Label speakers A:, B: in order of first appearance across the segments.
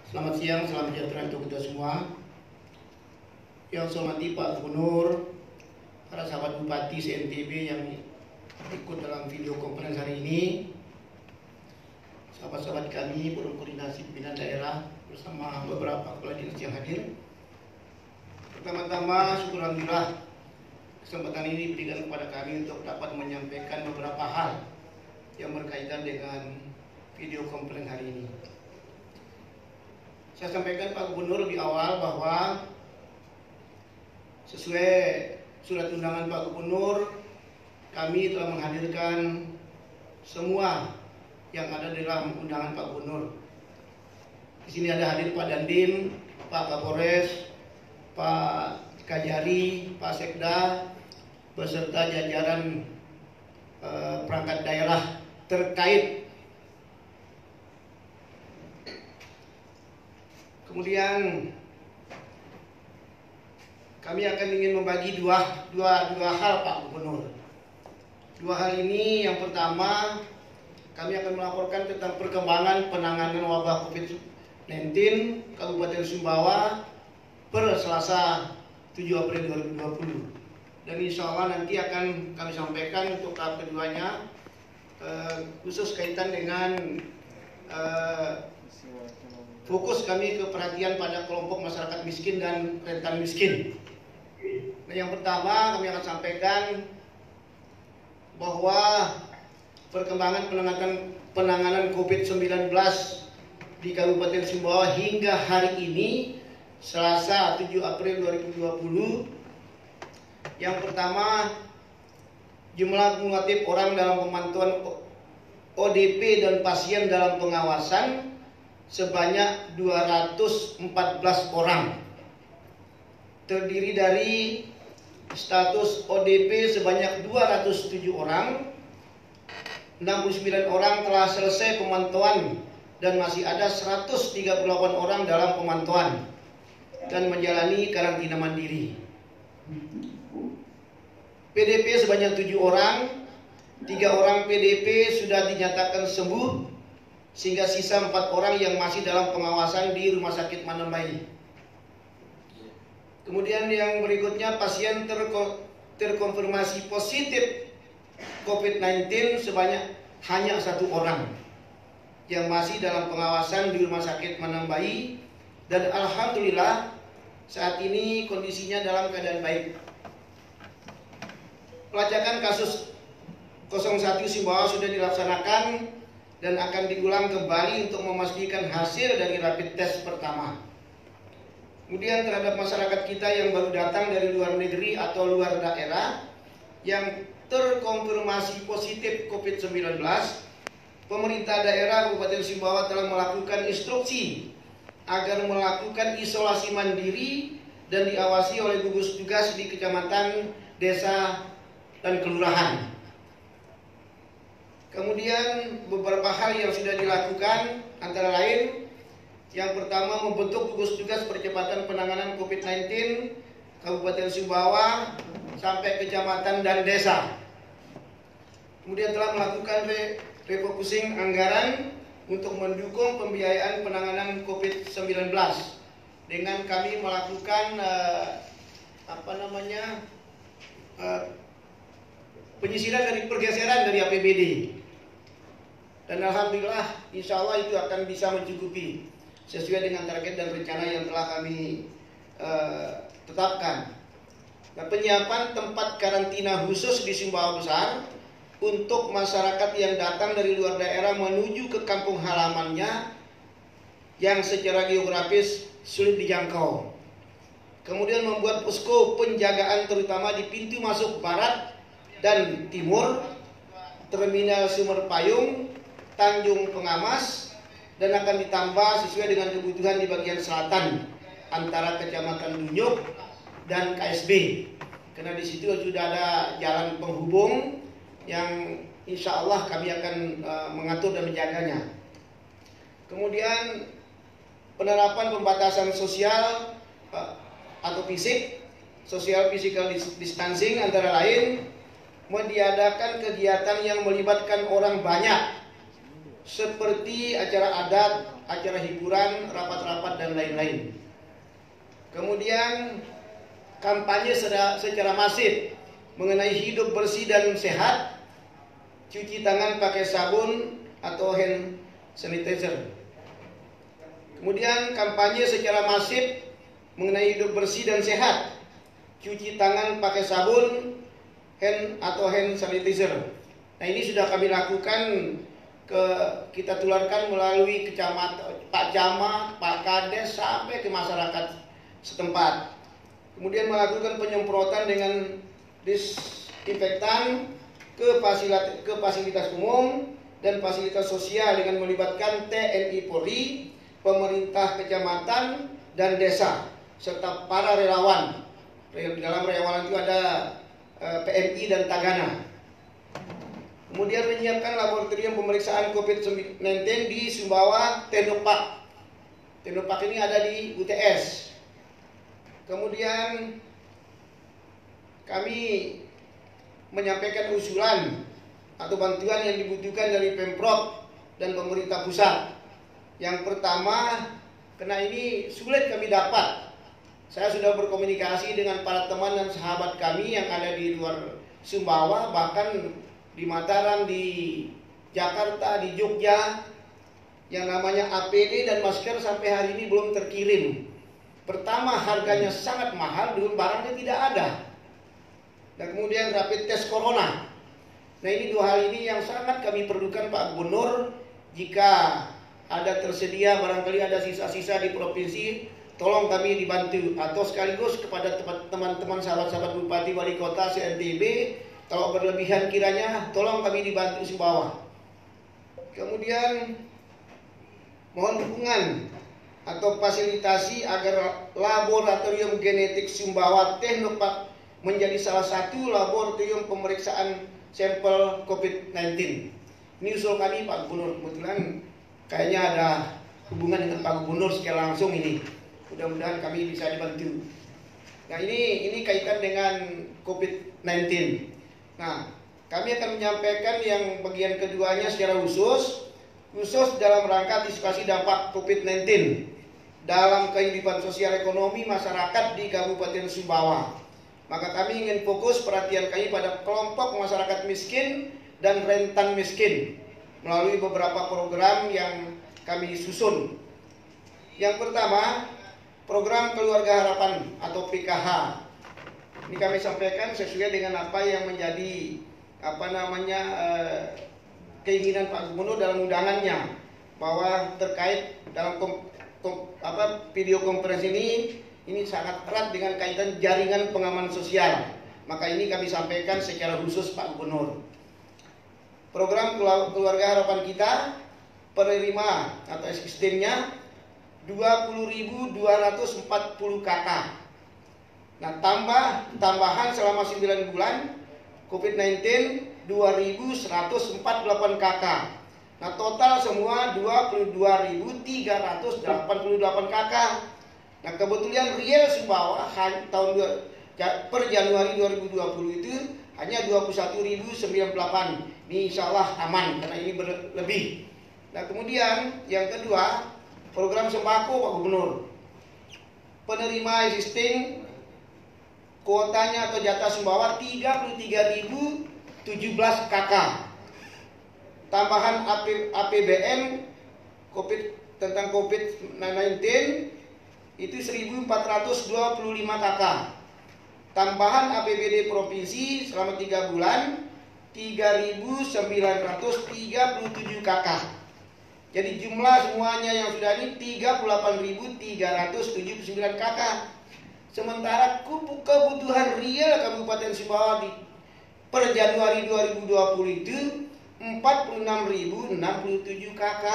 A: Selamat siang, salam sejahtera untuk kita semua. Yang saya hormati Pak Gubernur, para sahabat Bupati se-NTB yang ikut dalam video konferensi hari ini, sahabat-sahabat kami, forum koordinasi pimpinan daerah bersama beberapa kepala dinas yang hadir. Pertama-tama, syukur alhamdulillah kesempatan ini diberikan kepada kami untuk dapat menyampaikan beberapa hal yang berkaitan dengan video konferensi hari ini. Saya sampaikan Pak Gubernur di awal bahwa sesuai surat undangan Pak Gubernur, kami telah menghadirkan semua yang ada di dalam undangan Pak Gubernur. Di sini ada hadir Pak Dandim, Pak Kapolres, Pak Kajari, Pak Sekda, beserta jajaran perangkat daerah terkait. Kemudian kami akan ingin membagi dua hal Pak Gubernur. Dua hal ini, yang pertama kami akan melaporkan tentang perkembangan penanganan wabah COVID-19 Kabupaten Sumbawa per Selasa 7 April 2020. Dan insya Allah nanti akan kami sampaikan untuk tahap keduanya, khusus kaitan dengan fokus kami ke perhatian pada kelompok masyarakat miskin dan rentan miskin. Nah, yang pertama kami akan sampaikan bahwa perkembangan penanganan COVID-19 di Kabupaten Sumbawa hingga hari ini, Selasa 7 April 2020. Yang pertama, jumlah kumulatif orang dalam pemantauan ODP dan pasien dalam pengawasan sebanyak 214 orang, terdiri dari status ODP sebanyak 207 orang, 69 orang telah selesai pemantauan dan masih ada 138 orang dalam pemantauan dan menjalani karantina mandiri. PDP sebanyak 7 orang, 3 orang PDP sudah dinyatakan sembuh, sehingga sisa 4 orang yang masih dalam pengawasan di Rumah Sakit Manambai. Kemudian yang berikutnya, pasien terkonfirmasi positif COVID-19 sebanyak hanya 1 orang yang masih dalam pengawasan di Rumah Sakit Manambai, dan alhamdulillah saat ini kondisinya dalam keadaan baik. Pelacakan kasus 01 Sumbawa sudah dilaksanakan dan akan diulang kembali untuk memastikan hasil dari rapid test pertama. Kemudian terhadap masyarakat kita yang baru datang dari luar negeri atau luar daerah yang terkonfirmasi positif COVID-19, pemerintah daerah Kabupaten Sumbawa telah melakukan instruksi agar melakukan isolasi mandiri dan diawasi oleh gugus tugas di kecamatan, desa, dan kelurahan. Kemudian beberapa hal yang sudah dilakukan antara lain, yang pertama membentuk gugus tugas percepatan penanganan COVID-19 Kabupaten Sumbawa sampai kecamatan dan desa. Kemudian telah melakukan refocusing anggaran untuk mendukung pembiayaan penanganan COVID-19 dengan kami melakukan penyisiran dari pergeseran dari APBD. Dan alhamdulillah insya Allah itu akan bisa mencukupi sesuai dengan target dan rencana yang telah kami tetapkan. Nah, penyiapan tempat karantina khusus di Sumbawa Besar untuk masyarakat yang datang dari luar daerah menuju ke kampung halamannya yang secara geografis sulit dijangkau. Kemudian membuat posko penjagaan terutama di pintu masuk barat dan timur, Terminal Sumber Payung, Tanjung Pengamas, dan akan ditambah sesuai dengan kebutuhan di bagian selatan antara Kecamatan Dunyuk dan KSB, karena di situ sudah ada jalan penghubung yang insya Allah kami akan mengatur dan menjaganya. Kemudian penerapan pembatasan sosial atau fisik, social physical distancing, antara lain meniadakan kegiatan yang melibatkan orang banyak seperti acara adat, acara hiburan, rapat-rapat dan lain-lain. Kemudian kampanye secara masif mengenai hidup bersih dan sehat, cuci tangan pakai sabun atau hand sanitizer. Kemudian kampanye secara masif mengenai hidup bersih dan sehat, cuci tangan pakai sabun atau hand sanitizer. Nah, ini sudah kami lakukan, kita tularkan melalui kecamatan, Pak Camat, Pak Kades sampai ke masyarakat setempat. Kemudian melakukan penyemprotan dengan disinfektan ke fasilitas umum dan fasilitas sosial dengan melibatkan TNI Polri, pemerintah kecamatan dan desa serta para relawan. Di dalam relawan itu ada PMI dan Tagana. Kemudian menyiapkan laboratorium pemeriksaan COVID-19 di Sumbawa, Tenopak. Tenopak ini ada di UTS. Kemudian kami menyampaikan usulan atau bantuan yang dibutuhkan dari Pemprov dan pemerintah pusat. Yang pertama, karena ini sulit kami dapat, saya sudah berkomunikasi dengan para teman dan sahabat kami yang ada di luar Sumbawa, bahkan di Mataram, di Jakarta, di Jogja, yang namanya APD dan masker sampai hari ini belum terkirim. Pertama, harganya sangat mahal, belum barangnya tidak ada. Dan kemudian rapid test corona. Nah, ini dua hal ini yang sangat kami perlukan Pak Gubernur. Jika ada tersedia, barangkali ada sisa-sisa di provinsi, tolong kami dibantu. Atau sekaligus kepada teman-teman sahabat-sahabat Bupati Wali Kota se-NTB, kalau berlebihan kiranya, tolong kami dibantu Sumbawa. Kemudian mohon dukungan atau fasilitasi agar laboratorium genetik Sumbawa Teknopark menjadi salah satu laboratorium pemeriksaan sampel COVID-19. Ini usul kami Pak Gubernur. Kebetulan kayaknya ada hubungan dengan Pak Gubernur secara langsung ini. Mudah-mudahan kami bisa dibantu. Nah, ini kaitan dengan COVID-19. Nah, kami akan menyampaikan yang bagian keduanya secara khusus dalam rangka antisipasi dampak COVID-19 dalam kehidupan sosial ekonomi masyarakat di Kabupaten Sumbawa. Maka kami ingin fokus perhatian kami pada kelompok masyarakat miskin dan rentan miskin melalui beberapa program yang kami susun. Yang pertama, program Keluarga Harapan atau PKH. Ini kami sampaikan sesuai dengan apa yang menjadi keinginan Pak Gubernur dalam undangannya, bahwa terkait dalam video konferensi ini sangat erat dengan kaitan jaringan pengaman sosial. Maka ini kami sampaikan secara khusus Pak Gubernur. Program Keluarga Harapan kita penerima atau existingnya 20.240 KK. Nah, tambahan selama 9 bulan COVID-19 2.148 KK. Nah, total semua 22.388 KK. Nah, kebetulan real Sumbawa per Januari 2020 itu hanya 21.098. Ini insya Allah aman karena ini berlebih. Nah, kemudian yang kedua, program sembako Pak Gubernur. Penerima existing kuotanya atau jatah Sumbawa 33.017 KK. Tambahan APBN tentang COVID-19 itu 1.425 KK. Tambahan APBD provinsi selama 3 bulan 3.937 KK. Jadi jumlah semuanya yang sudah ini 38.379 KK. Sementara kebutuhan real Kabupaten Sumbawa per Januari 2020 itu 46.067 KK.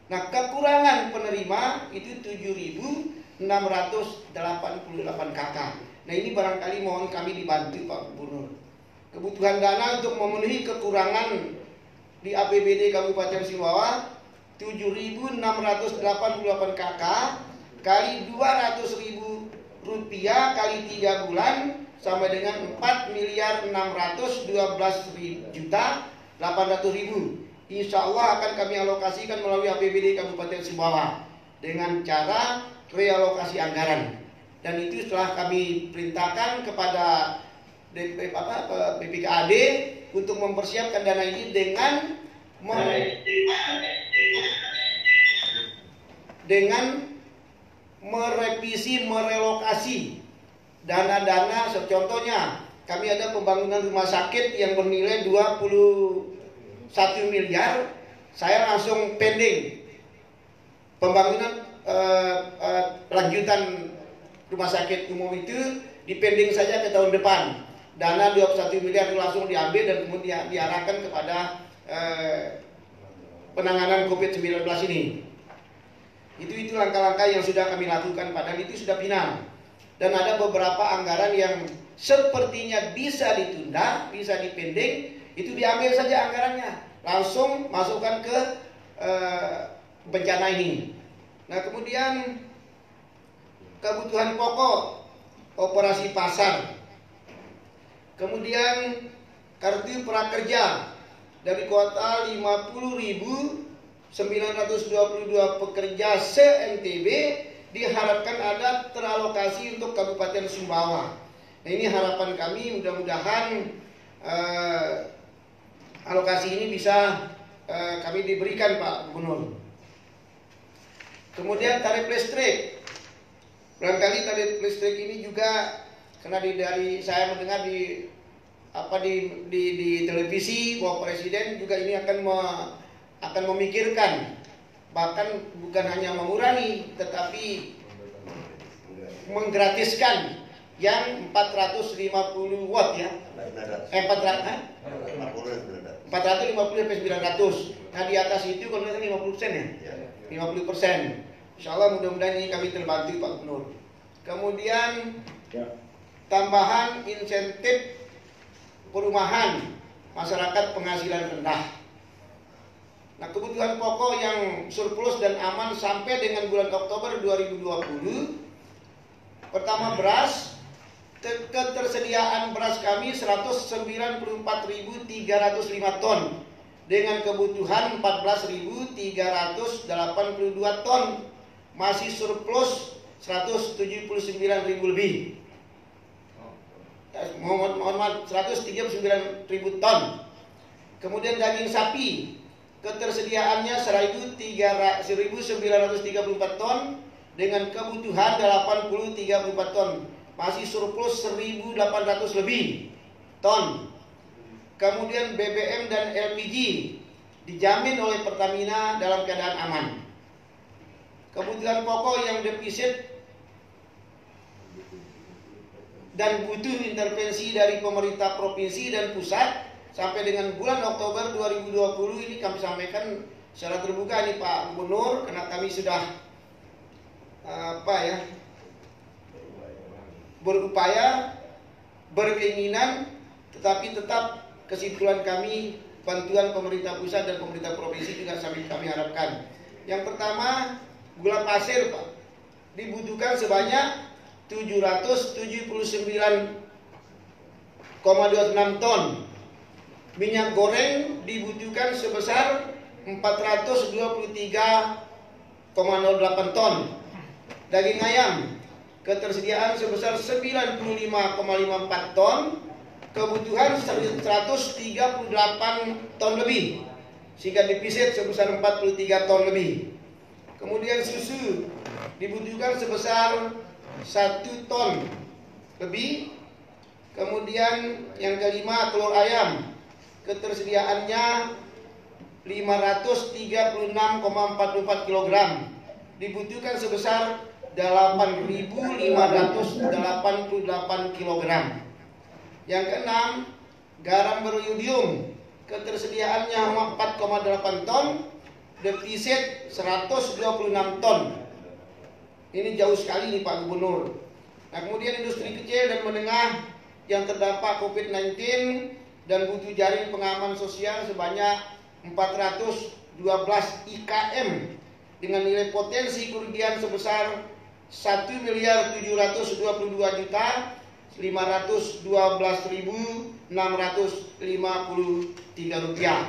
A: Nah, kekurangan penerima itu 7.688 KK. Nah, ini barangkali mohon kami dibantu Pak Gubernur. Kebutuhan dana untuk memenuhi kekurangan di APBD Kabupaten Sumbawa 7.688 KK kali 200.000 rupiah kali 3 bulan sama dengan 4.612.800.000. insya Allah akan kami alokasikan melalui APBD Kabupaten Sumbawa dengan cara realokasi anggaran. Dan itu setelah kami perintahkan kepada BPKAD untuk mempersiapkan dana ini dengan merevisi, merelokasi dana-dana. Contohnya kami ada pembangunan rumah sakit yang bernilai 21 miliar, saya langsung pending pembangunan lanjutan rumah sakit umum itu, dipending saja ke tahun depan. Dana 21 miliar itu langsung diambil dan kemudian diarahkan kepada penanganan COVID-19 ini. Itu langkah-langkah yang sudah kami lakukan, padahal itu sudah final. Dan ada beberapa anggaran yang sepertinya bisa ditunda, bisa dipending, itu diambil saja anggarannya, langsung masukkan ke bencana ini. Nah, kemudian kebutuhan pokok, operasi pasar, kemudian kartu prakerja dari kuota 50.922 pekerja se-NTB diharapkan ada teralokasi untuk Kabupaten Sumbawa. Nah, ini harapan kami, mudah-mudahan alokasi ini bisa kami diberikan Pak Gubernur. Kemudian tarif listrik, barangkali tarif listrik ini juga karena dari saya mendengar di televisi bahwa Presiden juga ini akan memikirkan, bahkan bukan hanya mengurangi tetapi menggratiskan yang 450 watt ya. 450 sampai 900. Nah, di atas itu kalau misalnya 50% ya. 50%. Insya Allah mudah-mudahan ini kami terbantu Pak Gubernur. Kemudian tambahan insentif perumahan masyarakat penghasilan rendah. Nah, kebutuhan pokok yang surplus dan aman sampai dengan bulan Oktober 2020. Pertama, beras. Ketersediaan beras kami 194.305 ton dengan kebutuhan 14.382 ton. Masih surplus 179.000 lebih. Mohon maaf, 139.000 ton. Kemudian daging sapi, ketersediaannya 1.934 ton dengan kebutuhan 80.034 ton. Masih surplus 1.800 lebih ton. Kemudian BBM dan LPG dijamin oleh Pertamina dalam keadaan aman. Kebutuhan pokok yang defisit dan butuh intervensi dari pemerintah provinsi dan pusat sampai dengan bulan Oktober 2020 ini kami sampaikan secara terbuka nih Pak Gubernur, karena kami sudah berupaya, berkeinginan, tetapi tetap kesimpulan kami bantuan pemerintah pusat dan pemerintah provinsi juga kami harapkan. Yang pertama, gula pasir Pak dibutuhkan sebanyak 779,26 ton. Minyak goreng dibutuhkan sebesar 423,08 ton. Daging ayam ketersediaan sebesar 95,54 ton. Kebutuhan 138 ton lebih, sehingga defisit sebesar 43 ton lebih. Kemudian susu dibutuhkan sebesar 1 ton lebih. Kemudian yang kelima, telur ayam ketersediaannya 536,44 kg, dibutuhkan sebesar 8.588 kg. Yang keenam, garam beriodium ketersediaannya 4,8 ton, defisit 126 ton. Ini jauh sekali nih Pak Gubernur. Nah, kemudian industri kecil dan menengah yang terdampak COVID-19 dan butuh jaring pengaman sosial sebanyak 412 IKM dengan nilai potensi kerugian sebesar 1.722.512.653 rupiah.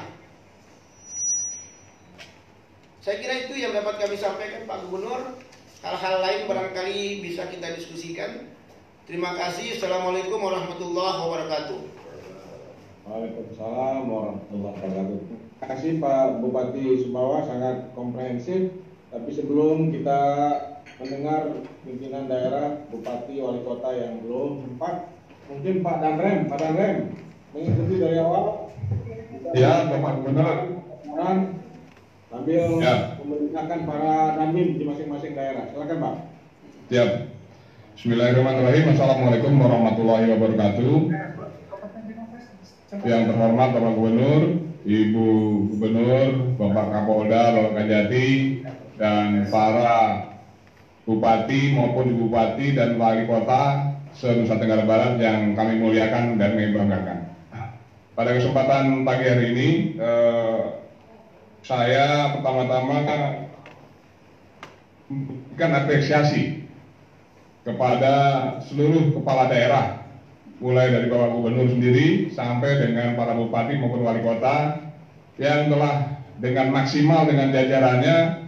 A: Saya kira itu yang dapat kami sampaikan Pak Gubernur. Hal-hal lain barangkali bisa kita diskusikan. Terima kasih. Assalamualaikum warahmatullahi wabarakatuh.
B: Waalaikumsalam warahmatullahi wabarakatuh. Terima kasih Pak Bupati Sumbawa, sangat komprehensif. Tapi sebelum kita mendengar pimpinan daerah, bupati, wali kota yang belum sempat, mungkin Pak Danrem mengikuti dari awal.
C: Ya, Bapak Gubernur.
B: Sambil
C: Ya.
B: memerintahkan para dandim di masing-masing daerah. Silakan Pak.
C: Siap. Bismillahirrahmanirrahim. Assalamualaikum warahmatullahi wabarakatuh. Yang terhormat Bapak Gubernur, Ibu Gubernur, Bapak Kapolda, Bapak Kajati, dan para bupati maupun ibu bupati dan wali kota se-Nusa Tenggara Barat yang kami muliakan dan kami banggakan. Pada kesempatan pagi hari ini, saya pertama-tama memberikan apresiasi kepada seluruh kepala daerah, mulai dari Bapak Gubernur sendiri sampai dengan para bupati maupun wali kota yang telah dengan maksimal dengan jajarannya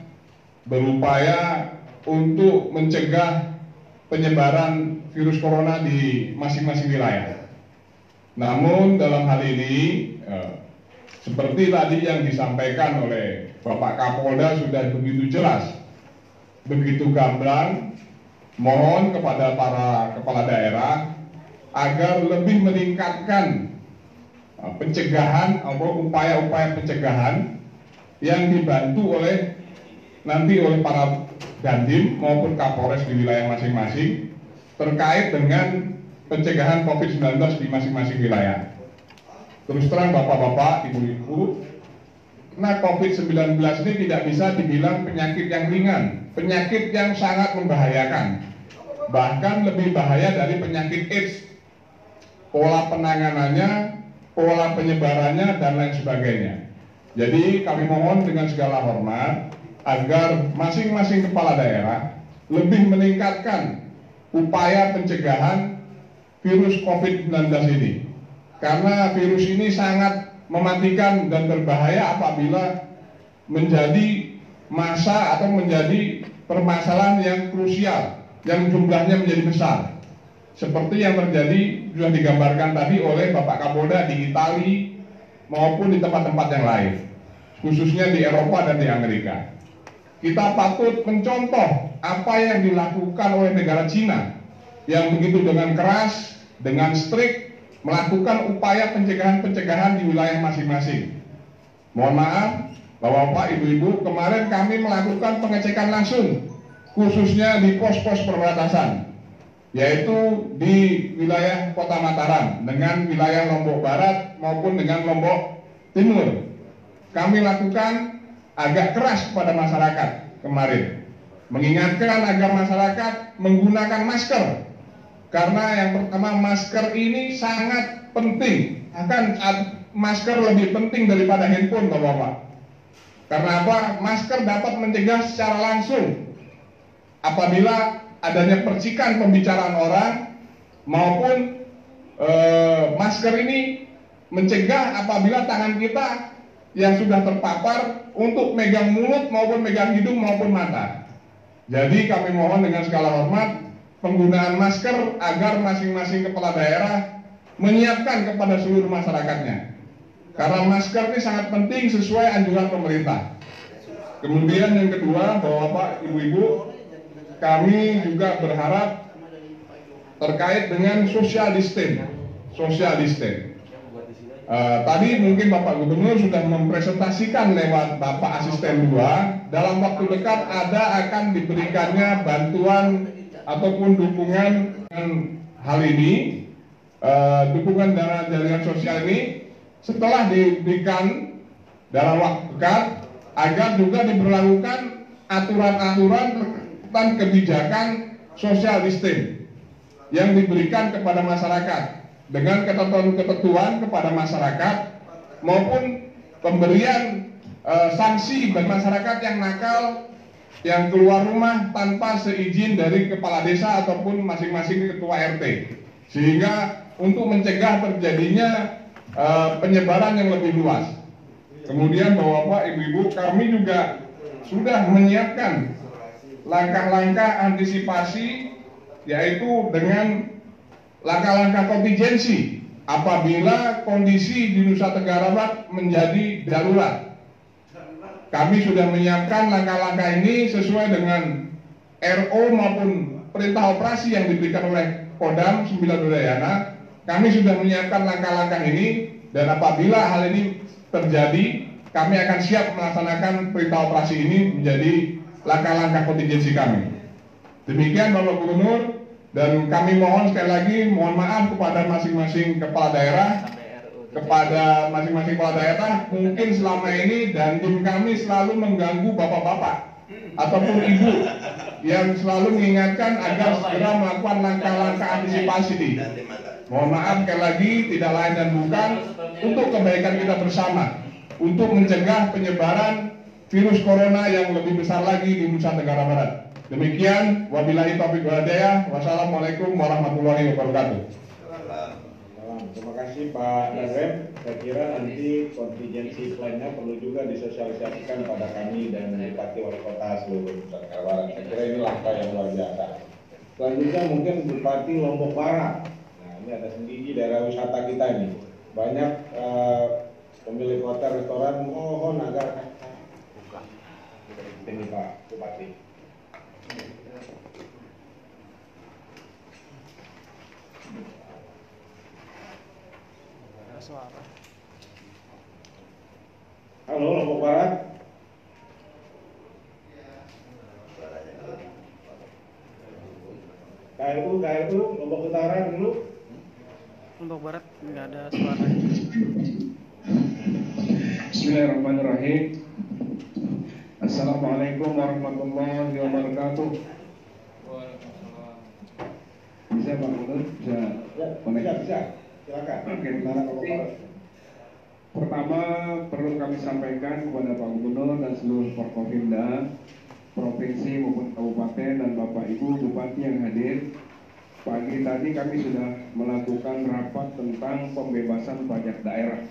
C: berupaya untuk mencegah penyebaran virus corona di masing-masing wilayah. Namun dalam hal ini, seperti tadi yang disampaikan oleh Bapak Kapolda sudah begitu jelas, begitu gamblang, mohon kepada para kepala daerah agar lebih meningkatkan pencegahan atau upaya-upaya pencegahan yang dibantu oleh para dandim maupun Kapolres di wilayah masing-masing terkait dengan pencegahan COVID-19 di masing-masing wilayah. Terus terang bapak-bapak, ibu-ibu, nah COVID-19 ini tidak bisa dibilang penyakit yang ringan, penyakit yang sangat membahayakan, bahkan lebih bahaya dari penyakit AIDS. Pola penanganannya, pola penyebarannya, dan lain sebagainya. Jadi kami mohon dengan segala hormat agar masing-masing kepala daerah lebih meningkatkan upaya pencegahan virus COVID-19 ini. Karena virus ini sangat mematikan dan berbahaya apabila menjadi masa atau menjadi permasalahan yang krusial, yang jumlahnya menjadi besar. Seperti yang terjadi sudah digambarkan tadi oleh Bapak Kapolda di Italia maupun di tempat-tempat yang lain, khususnya di Eropa dan di Amerika. Kita patut mencontoh apa yang dilakukan oleh negara Cina yang begitu dengan keras, dengan strict melakukan upaya pencegahan-pencegahan di wilayah masing-masing. Mohon maaf, Bapak, Ibu-ibu, kemarin kami melakukan pengecekan langsung, khususnya di pos-pos perbatasan, yaitu di wilayah Kota Mataram dengan wilayah Lombok Barat maupun dengan Lombok Timur. Kami lakukan agak keras kepada masyarakat kemarin, mengingatkan agar masyarakat menggunakan masker. Karena yang pertama, masker ini sangat penting. Bahkan masker lebih penting daripada handphone, Bapak-bapak. Karena apa? Masker dapat mencegah secara langsung apabila adanya percikan pembicaraan orang, maupun masker ini mencegah apabila tangan kita yang sudah terpapar untuk megang mulut maupun megang hidung maupun mata. Jadi kami mohon dengan segala hormat penggunaan masker agar masing-masing kepala daerah menyiapkan kepada seluruh masyarakatnya. Karena masker ini sangat penting sesuai anjuran pemerintah. Kemudian yang kedua, Bapak, Ibu-ibu, kami juga berharap terkait dengan social distancing. Tadi mungkin Bapak Gubernur sudah mempresentasikan lewat Bapak Asisten 2, dalam waktu dekat akan diberikannya bantuan ataupun dukungan hal ini, dukungan dana jaringan sosial ini setelah diberikan dalam waktu dekat agar juga diberlakukan aturan-aturan tentang kebijakan social distancing yang diberikan kepada masyarakat dengan ketentuan-ketentuan kepada masyarakat maupun pemberian sanksi bagi masyarakat yang nakal, yang keluar rumah tanpa seizin dari kepala desa ataupun masing-masing ketua RT, sehingga untuk mencegah terjadinya penyebaran yang lebih luas. Kemudian Bapak, Ibu-ibu, kami juga sudah menyiapkan langkah-langkah antisipasi, yaitu dengan langkah-langkah kontingensi apabila kondisi di Nusa Tenggara Barat menjadi darurat. Kami sudah menyiapkan langkah-langkah ini sesuai dengan RO maupun perintah operasi yang diberikan oleh Kodam 9 Udayana. Kami sudah menyiapkan langkah-langkah ini, dan apabila hal ini terjadi, kami akan siap melaksanakan perintah operasi ini menjadi langkah-langkah kontingensi kami. Demikian Bapak Gubernur, dan kami mohon sekali lagi, mohon maaf kepada masing-masing kepala daerah, mungkin selama ini dan tim kami selalu mengganggu bapak-bapak ataupun ibu yang selalu mengingatkan agar segera melakukan langkah-langkah antisipasi. Mohon maaf sekali lagi, tidak lain dan bukan untuk kebaikan kita bersama, untuk mencegah penyebaran virus corona yang lebih besar lagi di Nusa Tenggara Barat. Demikian, wabillahi taufiq wal hidayah. Wassalamualaikum warahmatullahi wabarakatuh.
B: Terima kasih Pak Nazrem. Saya kira nanti kontingensi plannya perlu juga disosialisasikan pada kami dan Bupati Wali Kota seluruh Nusa Tenggara Barat. Saya kira ini langkah yang luar biasa. Selanjutnya mungkin Bupati Lombok Barat. Nah, ini ada sendiri daerah wisata kita ini. Banyak pemilik hotel, restoran mohon agar ini Pak Bupati. Halo Lombok Barat. KRU Lombok Utara dulu.
D: Lombok Barat nggak ada suaranya.
E: Bismillahirrahmanirrahim. Assalamualaikum warahmatullahi wabarakatuh. Bisa Pak Gubernur? Bisa?
B: Ya, bisa. Silakan.
E: Oke, terima kasih. Pertama perlu kami sampaikan kepada Pak Gubernur dan seluruh Forkopimda, provinsi maupun kabupaten dan Bapak Ibu Bupati yang hadir. Pagi tadi kami sudah melakukan rapat tentang pembebasan pajak daerah.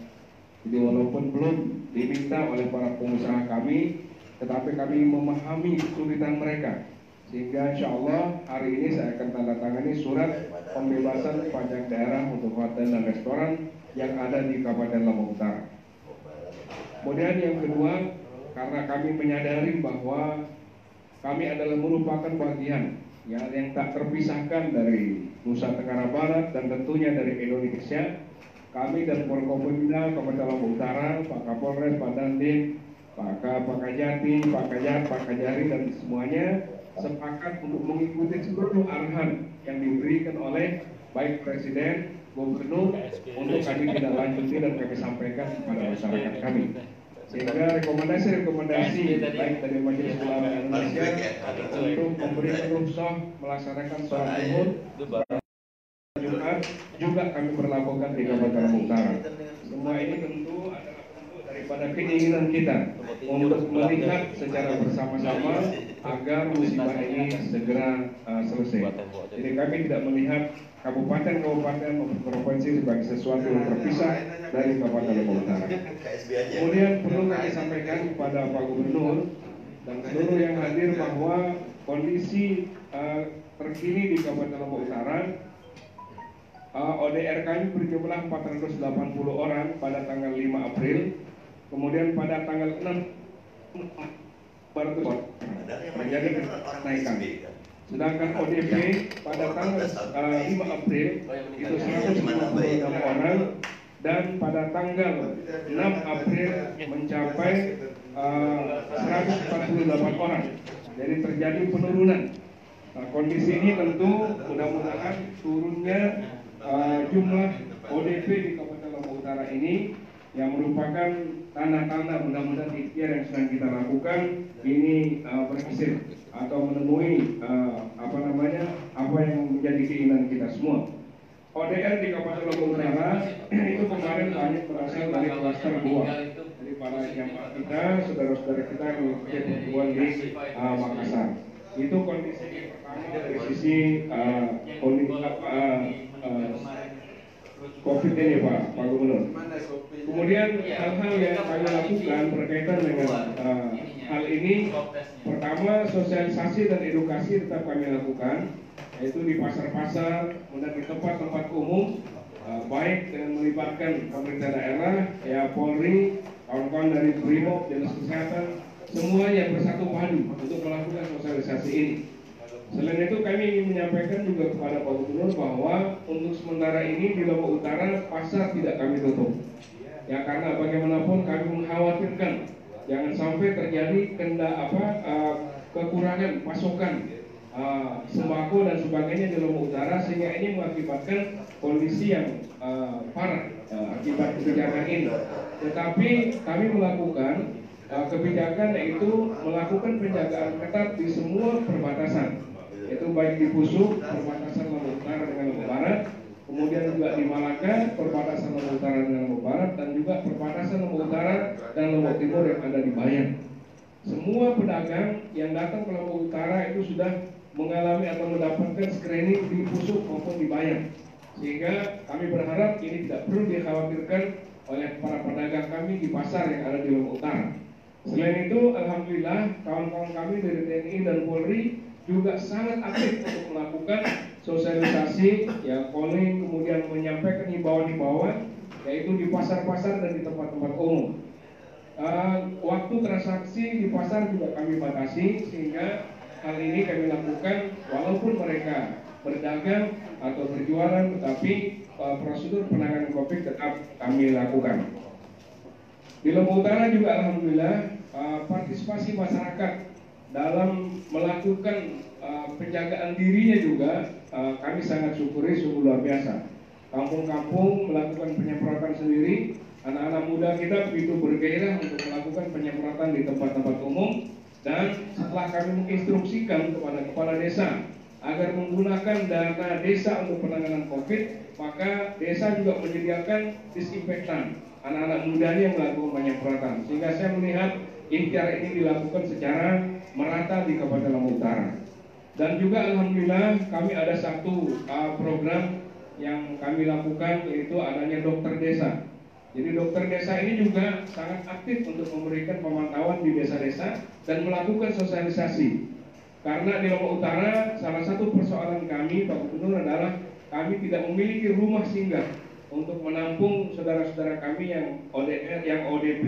E: Jadi walaupun belum diminta oleh para pengusaha kami, tetapi kami memahami kesulitan mereka. Sehingga insya Allah hari ini saya akan tanda tangani surat pembebasan pajak daerah untuk hotel dan restoran yang ada di Kabupaten Lombok Utara. Kemudian yang kedua, karena kami menyadari bahwa kami adalah merupakan bagian yang tak terpisahkan dari Nusa Tenggara Barat dan tentunya dari Indonesia, kami dan Forkopimda Kabupaten Lombok Utara, Pak Kapolres, Pak Dandim, Pak Kajati, Pak Kajat, Pak Kajari dan semuanya sepakat untuk mengikuti seluruh arahan yang diberikan oleh baik Presiden, Gubernur untuk kami tidak lanjuti dan kami sampaikan kepada masyarakat kami. Sehingga rekomendasi baik dari Majelis Ulama Indonesia untuk memberikan rukhsah melaksanakan sholat zuhur Jumat juga kami berlakukan di Kabupaten Lombok Utara. Semua ini tentu adalah bentuk daripada keinginan kita untuk melihat secara bersama-sama agar musibah ini segera selesai. Jadi kami tidak melihat kabupaten-kabupaten maupun provinsi sebagai sesuatu yang terpisah dari Kabupaten Lombok Utara. Kemudian perlu kami sampaikan kepada Pak Gubernur dan seluruh yang hadir bahwa kondisi terkini di Kabupaten Lombok Utara, ODR kami berjumlah 480 orang pada tanggal 5 April, kemudian pada tanggal 6 terjadi kenaikan. Sedangkan ODP pada tanggal 5 April itu 156 orang dan pada tanggal 6 April mencapai 148 orang. Jadi terjadi penurunan. Nah, kondisi ini tentu mudah-mudahan turunnya jumlah ODP di Kabupaten Lombok Utara ini yang merupakan tanda-tanda mudah-mudahan ikhtiar yang sedang kita lakukan ini berhasil atau menemui apa yang menjadi keinginan kita semua. ODR di Kabupaten Lombok Utara itu kemarin banyak berasal dari klaster 2 dari para jamaah kita, saudara-saudara kita yang mengikuti pertemuan di Makassar. Itu kondisi yang pertama dari sisi COVID ini Pak Gubernur. Kemudian hal-hal yang kami lakukan berkaitan dengan hal ini, pertama sosialisasi dan edukasi tetap kami lakukan, yaitu di pasar-pasar, kemudian di tempat-tempat umum, baik dengan melibatkan pemerintah daerah, ya Polri, kawan-kawan dari Brimob, Dinas Kesehatan, semuanya bersatu padu untuk melakukan sosialisasi ini. Selain itu kami ingin menyampaikan juga kepada Pak Gubernur bahwa untuk sementara ini di Lombok Utara pasar tidak kami tutup. Ya karena bagaimanapun kami mengkhawatirkan jangan sampai terjadi kekurangan pasokan sembako dan sebagainya di Lombok Utara, sehingga ini mengakibatkan kondisi yang parah akibat kebijakan ini. Tetapi kami melakukan kebijakan, yaitu melakukan penjagaan ketat di semua perbatasan, yaitu baik di Pusuk, perbatasan Lombok Utara dengan Lombok Barat, kemudian juga di Malaka, perbatasan Lombok Utara dengan Lombok Barat, dan juga perbatasan Lombok Utara dan Lombok Timur yang ada di Bayan. Semua pedagang yang datang ke Lombok Utara itu sudah mengalami atau mendapatkan screening di Pusuk maupun di Bayan, sehingga kami berharap ini tidak perlu dikhawatirkan oleh para pedagang kami di pasar yang ada di Lombok Utara. Selain itu, alhamdulillah kawan-kawan kami dari TNI dan Polri juga sangat aktif untuk melakukan sosialisasi, ya calling, kemudian menyampaikan himbauan-himbauan, yaitu di pasar-pasar dan di tempat-tempat umum. Waktu transaksi di pasar juga kami batasi, sehingga hal ini kami lakukan walaupun mereka berdagang atau berjualan, tetapi prosedur penanganan COVID tetap kami lakukan. Di Lombok Utara juga alhamdulillah partisipasi masyarakat dalam melakukan penjagaan dirinya juga kami sangat syukuri, sungguh luar biasa. Kampung-kampung melakukan penyemprotan sendiri, anak-anak muda kita begitu bergairah untuk melakukan penyemprotan di tempat-tempat umum, dan setelah kami menginstruksikan kepada kepala desa agar menggunakan dana desa untuk penanganan COVID, maka desa juga menyediakan disinfektan anak-anak mudanya yang melakukan penyemprotan, sehingga saya melihat ikhtiar ini dilakukan secara merata di Kabupaten Lombok Utara. Dan juga alhamdulillah kami ada satu program yang kami lakukan, yaitu adanya dokter desa. Jadi dokter desa ini juga sangat aktif untuk memberikan pemantauan di desa-desa dan melakukan sosialisasi. Karena di Lombok Utara salah satu persoalan kami Pak Gubernur adalah kami tidak memiliki rumah singgah untuk menampung saudara-saudara kami yang ODP,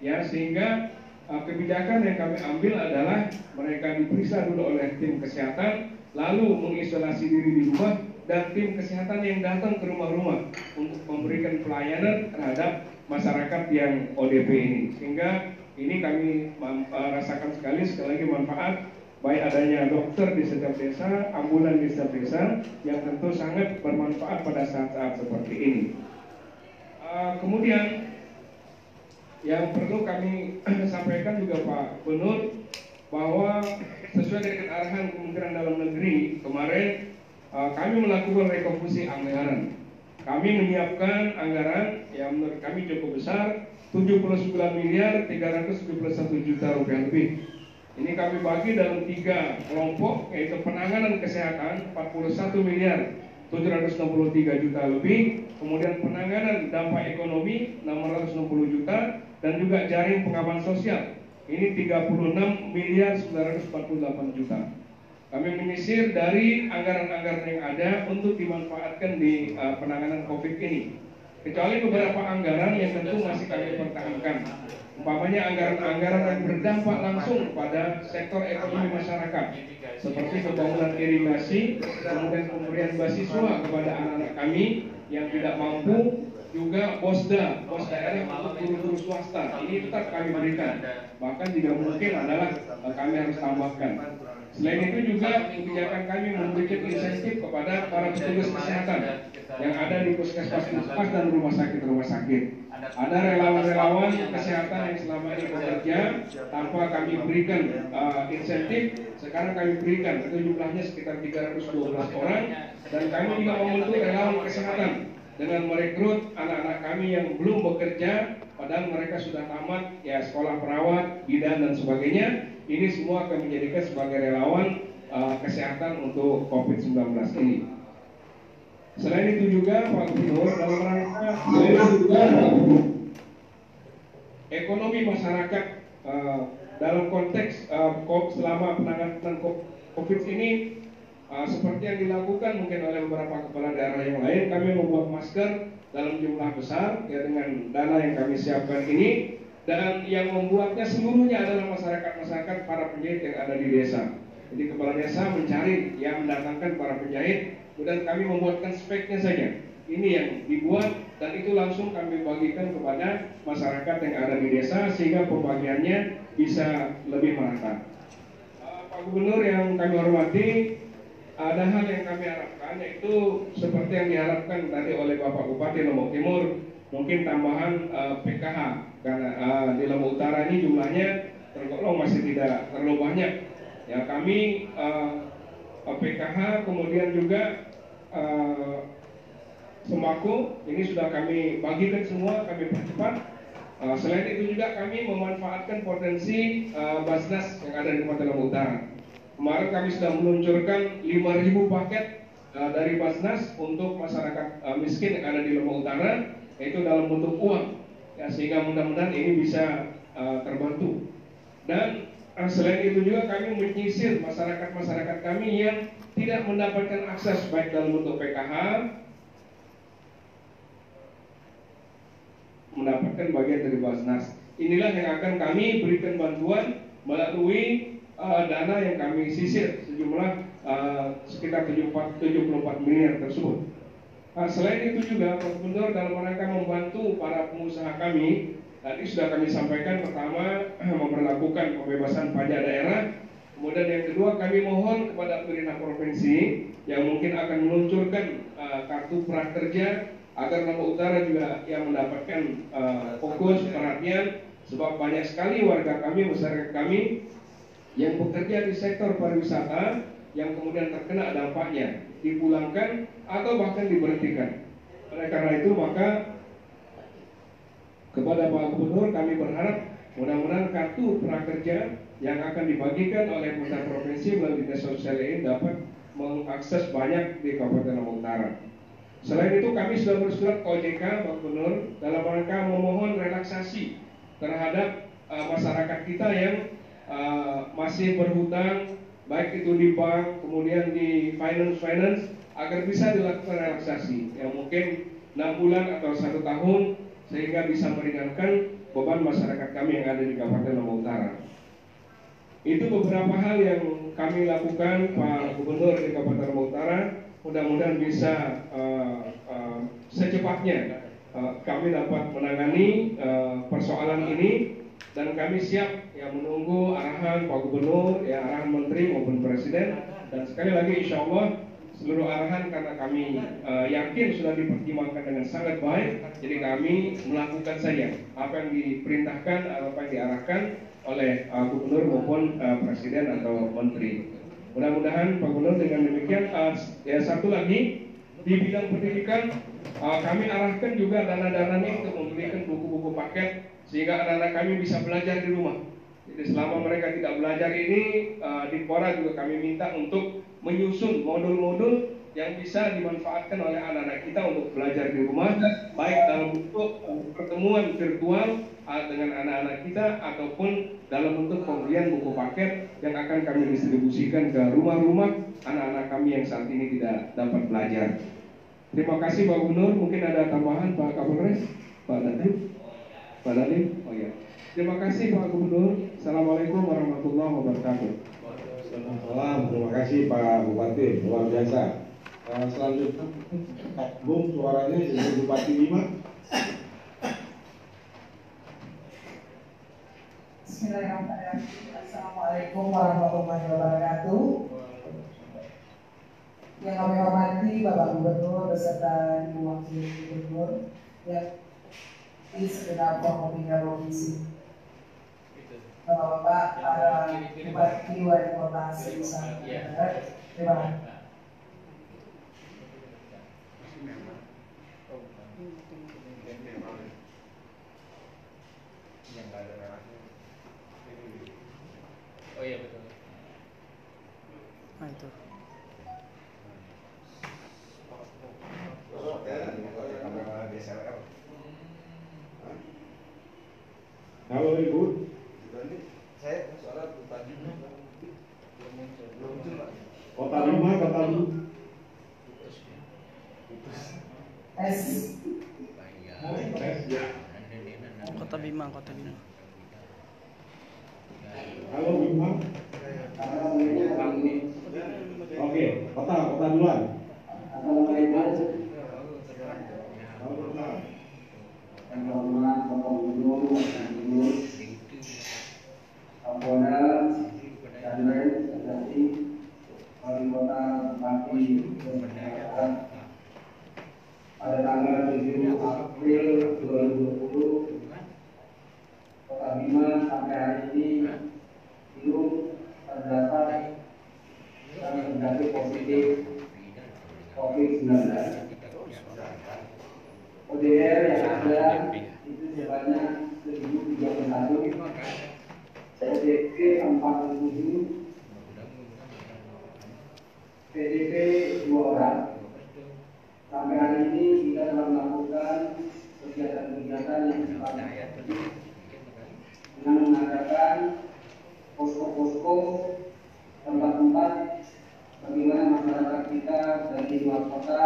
E: ya, sehingga kebijakan yang kami ambil adalah mereka diperiksa dulu oleh tim kesehatan, lalu mengisolasi diri di rumah, dan tim kesehatan yang datang ke rumah-rumah untuk memberikan pelayanan terhadap masyarakat yang ODP ini. Sehingga ini kami rasakan sekali lagi manfaat, baik adanya dokter di setiap desa, ambulan di setiap desa, yang tentu sangat bermanfaat pada saat-saat seperti ini. Kemudian yang perlu kami sampaikan juga Pak Gubernur, bahwa sesuai dengan arahan Kementerian Dalam Negeri kemarin, kami melakukan rekomposisi anggaran. Kami menyiapkan anggaran yang menurut kami cukup besar, 79.371 juta rupiah lebih. Ini kami bagi dalam 3 kelompok, yaitu penanganan kesehatan 41.763 juta lebih, kemudian penanganan dampak ekonomi 660 juta, dan juga jaring pengaman sosial ini 36.948 juta. Kami menyisir dari anggaran-anggaran yang ada untuk dimanfaatkan di penanganan COVID ini. Kecuali beberapa anggaran yang tentu masih kami pertahankan. Umpamanya anggaran-anggaran yang berdampak langsung pada sektor ekonomi masyarakat, seperti pembangunan irigasi, kemudian pemberian beasiswa kepada anak-anak kami yang tidak mampu, juga pos daerah untuk guru-guru swasta. Ini tetap kami berikan. Bahkan jika mungkin adalah kami harus tambahkan. Selain itu juga kebijakan kami memberikan insentif kepada para petugas kesehatan yang ada di puskesmas dan rumah sakit. Ada relawan-relawan kesehatan yang selama ini bekerja tanpa kami berikan insentif. Sekarang kami berikan, itu jumlahnya sekitar 312 orang, dan kami juga membentuk relawan kesehatan dengan merekrut anak-anak kami yang belum bekerja, padahal mereka sudah tamat ya sekolah perawat, bidan dan sebagainya. Ini semua akan menjadikan sebagai relawan kesehatan untuk COVID-19 ini. Selain itu juga Pak Gubernur, dalam rangka ekonomi masyarakat dalam konteks selama penanganan COVID ini, seperti yang dilakukan mungkin oleh beberapa kepala daerah yang lain, kami membuat masker dalam jumlah besar ya dengan dana yang kami siapkan ini, dan yang membuatnya seluruhnya adalah masyarakat para penjahit yang ada di desa. Jadi kepala desa mencari yang mendatangkan para penjahit, kemudian kami membuatkan speknya saja. Ini yang dibuat dan itu langsung kami bagikan kepada masyarakat yang ada di desa sehingga pembagiannya bisa lebih merata. Pak Gubernur yang kami hormati, ada hal yang kami harapkan, yaitu seperti yang diharapkan tadi oleh Bapak Bupati Lombok Timur, mungkin tambahan PKH karena di Lombok Utara ini jumlahnya tergolong masih tidak terlalu banyak. Ya kami PKH kemudian juga sembako ini sudah kami bagikan semua, kami percepat. Selain itu juga kami memanfaatkan potensi Basnas yang ada di Kabupaten Lombok Utara. Kemarin kami sudah meluncurkan 5.000 paket dari Basnas untuk masyarakat miskin yang ada di Lombok Utara, yaitu dalam bentuk uang, ya, sehingga mudah-mudahan ini bisa terbantu. Dan selain itu juga kami menyisir masyarakat kami yang tidak mendapatkan akses baik dalam bentuk PKH, mendapatkan bagian dari Basnas. Inilah yang akan kami berikan bantuan melalui dana yang kami sisir sejumlah sekitar 74 miliar tersebut. Selain itu juga Pak Gubernur dalam rangka membantu para pengusaha kami, tadi sudah kami sampaikan, pertama memperlakukan pembebasan pajak daerah, kemudian yang kedua kami mohon kepada pemerintah provinsi yang mungkin akan meluncurkan kartu prakerja agar Lombok Utara juga yang mendapatkan fokus perhatian, sebab banyak sekali warga kami, masyarakat kami yang bekerja di sektor pariwisata yang kemudian terkena dampaknya, dipulangkan atau bahkan diberhentikan. Oleh karena itu maka kepada Pak Gubernur kami berharap mudah-mudahan kartu prakerja yang akan dibagikan oleh pemerintah provinsi melalui dinas sosial ini dapat mengakses banyak di Kabupaten Lombok Utara. Selain itu kami sudah bersurat ke OJK Pak Gubernur dalam rangka memohon relaksasi terhadap masyarakat kita yang masih berhutang, baik itu di bank, kemudian di finance, agar bisa dilakukan relaksasi yang mungkin 6 bulan atau 1 tahun, sehingga bisa meringankan beban masyarakat kami yang ada di Kabupaten Lombok Utara. Itu beberapa hal yang kami lakukan Pak Gubernur di Kabupaten Lombok Utara. Mudah-mudahan bisa secepatnya kami dapat menangani persoalan ini. Dan kami siap ya menunggu arahan Pak Gubernur, ya arahan Menteri maupun Presiden. Dan sekali lagi insya Allah seluruh arahan karena kami yakin sudah dipertimbangkan dengan sangat baik. Jadi kami melakukan saja apa yang diperintahkan, apa yang diarahkan oleh Gubernur maupun Presiden atau Menteri. Mudah-mudahan Pak Gubernur dengan demikian ya satu lagi di bidang pendidikan kami arahkan juga dana-dananya untuk memberikan buku-buku paket sehingga anak-anak kami bisa belajar di rumah. Jadi selama mereka tidak belajar ini, di Pora juga kami minta untuk menyusun modul-modul yang bisa dimanfaatkan oleh anak-anak kita untuk belajar di rumah, baik dalam bentuk pertemuan virtual dengan anak-anak kita ataupun dalam bentuk pemberian buku paket yang akan kami distribusikan ke rumah-rumah anak-anak kami yang saat ini tidak dapat belajar. Terima kasih Pak Gubernur. Mungkin ada tambahan Pak Kapolres, Pak Dandim. Pak Dandim, oh ya. Terima kasih Pak Gubernur. Assalamualaikum warahmatullahi wabarakatuh.
B: Waalaikumsalam. Terima kasih Pak Bupati, luar biasa. Selanjutnya Bung suaranya jadi Bupati 5.
F: Bismillahirrahmanirrahim. Assalamualaikum warahmatullahi wabarakatuh. Yang kami hormati Bapak Gubernur beserta Ibu Wakil Gubernur yang di segenap Forkopimda Provinsi, Bapak-bapak, para bupati wali kota Nusa Tenggara Barat, terima kasih.
G: Oh iya betul.
D: Nah itu.
B: Halo Ibu.
H: Saya
D: Bima Kota Bima.
B: Halo Bima. Oke, kota duluan.
H: Pada tanggal 7 April 2020, Kota Bima sampai hari ini belum terdapat yang terjangkit positif COVID-19. ODR yang ada itu sebanyak 1.031, PDP 47, PDP 2 orang. Sampai hari ini kita telah melakukan kegiatan-kegiatan yang sifatnya dengan mengadakan posko-posko tempat-tempat bagaimana masyarakat kita dari luar kota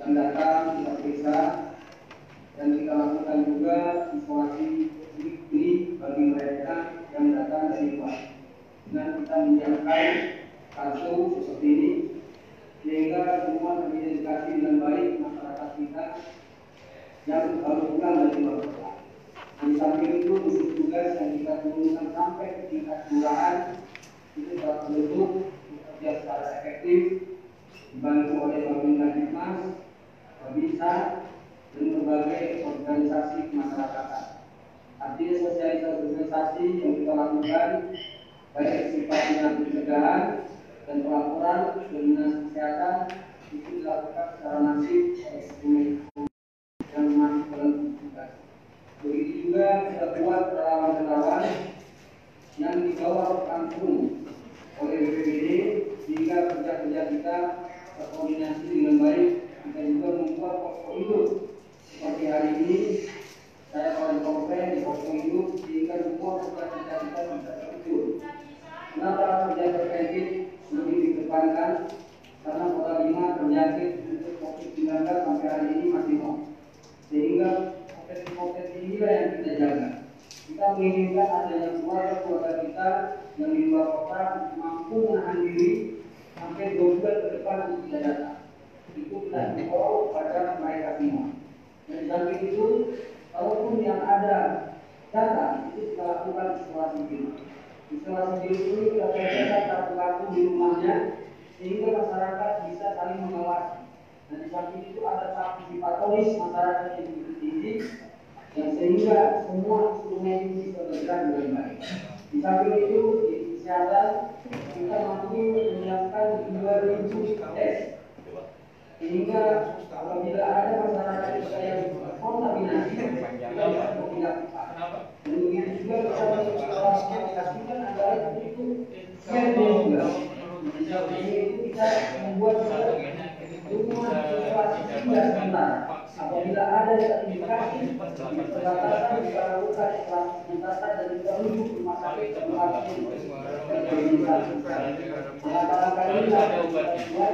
H: yang datang kita periksa, dan kita lakukan juga isolasi mandiri bagi mereka yang datang dari luar. Dengan kita menyiapkan kartu seperti ini, sehingga semua teridentifikasi dengan baik masyarakat kita yang baru pulang dari luar kota. Di samping itu, gugus tugas yang kita turunkan sampai ke tingkat kelurahan itu telah terbentuk bekerja secara efektif, dibantu oleh Babinsa Dinas, Babinsa, dan berbagai organisasi kemasyarakatan. Artinya sosialisasi yang kita lakukan baik sifatnya pencegahan dan pelaporan ke dinas kesehatan itu dilakukan secara masif oleh Kementerian yang masih dalam tugas. Begitu juga kita buat relawan-relawan yang dibawa langsung oleh BPBD sehingga kerja-kerja kita terkoordinasi dengan baik. Kita juga membuat posko hidup seperti hari ini saya paling komplain di posko hidup sehingga semua kerja-kerja kita bisa terukur. Kenapa kerja preventif lebih dikedepankan? Karena Kota Bima terjangkit untuk COVID-19 sampai hari ini masih nol. Sehingga potensi inilah yang kita jaga. Kita menginginkan adanya keluarga kita yang di luar kota mampu menahan diri sampai 2 bulan ke depan untuk tidak datang. Itu kita himbau pada mereka semua. Dan di samping itu, kalaupun yang ada data itu kita lakukan isolasi diri. Isolasi diri ini kita biasakan satu di rumahnya sehingga masyarakat bisa saling mengawasi. Dan di samping itu ada partisipatoris masyarakat yang begitu tinggi yang sehingga semua instrumen ini bisa bergerak dengan baik. Di samping itu di kesehatan kita mampu menyiapkan 2.000 tes sehingga apabila ada masyarakat yang kontaminasi kita bisa mengingatkan. Dan begitu juga kita memastikan agar itu juga. Itu kita membuat rumah isolasi tidak sebentar. Apabila ada indikasi perbatasan kita lakukan isolasi sebentar dan kita rujuk rumah sakit tempat langkah-langkah ini ada obatnya.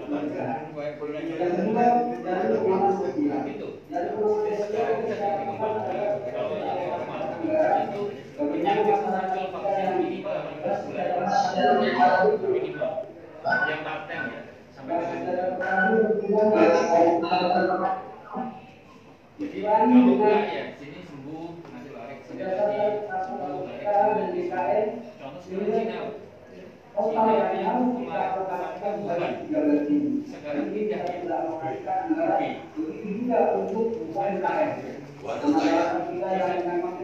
H: Yang kedua dari rumah sosial. Dari rumah sosial kita lakukan bagaimana masyarakat kita yang
G: yang paten ya sampai kalau enggak ya sini sembuh nanti lari ke sini sembuh lari ke sini. Contoh sekarang Cina yang kemarin sekarang ini jadi
H: begitu juga untuk UMKM. Masyarakat kita yang memang